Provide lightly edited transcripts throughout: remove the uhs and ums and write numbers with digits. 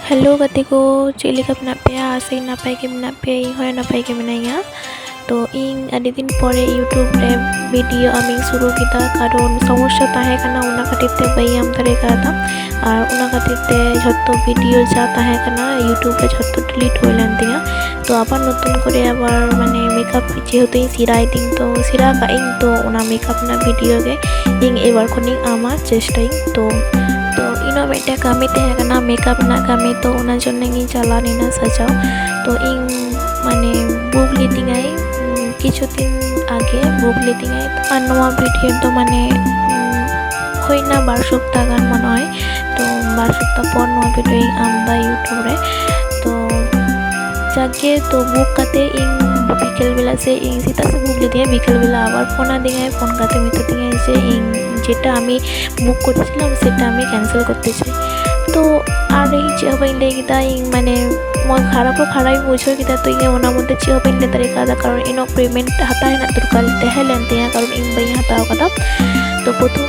Hello गति को चेलिका मेना पेया आसे नपाय के मेना पेया इन होय नपाय के मेनाया तो इन आदि दिन परे यूट्यूब रे वीडियो आमी शुरू किया कारण समस्या ताहे कना उना खातिर ते बाई आम दारे कादा और उना खातिर ते झत्तो वीडियो जा ताहे कना यूट्यूब रे झत्तो डिलीट होय लेन तिया तो आबार नतुन करे आबार माने मेकअप जेहेतु इन सिराय दिन तो सिरा का इन तो उना मेकअप ना वीडियो गे इन एबार खनि आमा चेष्टा तो इन मेटे कमी तहकना मेकअप ना कमी तो उना जोन्ने चला नीना सजाओ तो इन माने बुक लीतिंगाई किछु दिन आगे बुक लीतिंगाई तो नवा वीडियो तो माने होइना 12 सप्ताह गान मन होय तो 12 सप्ताह पर नवा वीडियो आमदा यूट्यूब रे तो जाके तो बुक काते इन बिकेल बेला से इन सीता से बुक लीतिंगाई बिकेल बेला आबार फोन आदिंगाई फोन काते मितातिंगाई जे इन जेटा आमी बुक करेছিলাম সেটা আমি ক্যান্সেল করতে চাই তো আর এই যে হবে ইন্ডে কিতা ইং মানে মই খারাপ বুঝো কিতা তো ইং ওনা মধ্যে যে হবে ইন্ডে তারে কাদা কারণ ইনো পেমেন্ট হাতায় না দুরকাল তেহেলেন তেয়া কারণ ইং বাই হাতাও কাদা তো প্রথম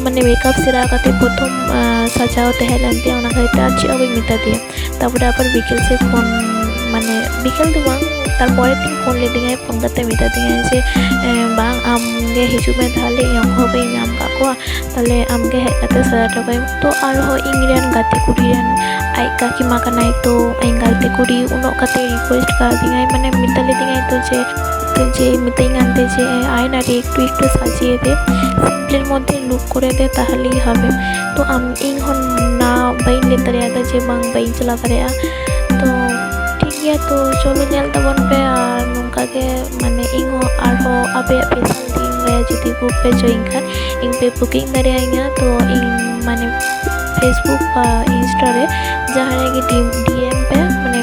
মানে মেকআপ সেরা কাতে প্রথম সাজাও তেহেলেন তেয়া ওনা খাইতা যে হবে মিতা দিয়ে তারপরে আবার বিকেল সে ফোন মানে বিকেল দো বাং তারপরে তিন ফোন লেদিঙাই ফোন কাতে মিতা দিঙাই যে বাং আমগে হিজুমে তাহলে ইয়ং হবে নাম কাকোয়া তাহলে আমগে হেজ কাতে সাজাটা পাই তো আর হয় ইংরেন গাতে কুড়িরেন আই কাকি মাকা নাই তো আই গাতে কুড়ি উনো কাতে রিকোয়েস্ট করা দিঙাই মানে মিতা লেদিঙাই তো যে মিতাই আনতে যে আয়না রে একটু একটু সাজিয়ে দে সিম্পলের মধ্যে লুক করে দে তাহলেই হবে তো আমি ইং হন না বাইন লে তারিয়া যে বাং বাইন চলা তারিয়া তো ya तो चलो nyal tabon pe ar nungka ke mane ingo arho abe pesal din re jodi book pe join kan ing pe booking dari anya to ing mane Facebook pa Insta re jahare ke DM pe mane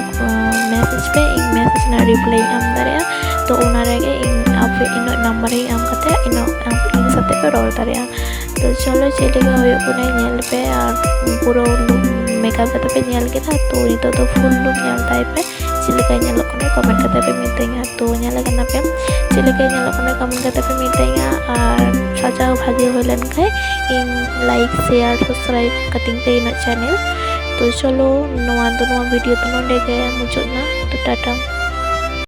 message pe ing message na reply am daria to onare ke ing ape ino number e am kate ino ing sate pe rol daria तो चलो चले गए हुए को नहीं nyal पे और पूरा मेकअप करते पे nyal के था तो ये तो फुल लुक nyal टाइप पे चले गए nyal को नहीं कमेंट करते पे मिलतेंगे तो nyal करना पे चले गए nyal को नहीं कमेंट करते पे मिलतेंगे और साजा भागी हुए लन गए in like share subscribe cutting पे इन चैनल तो चलो नवा वीडियो तो नोंडे गए मुझे ना तो टाटा।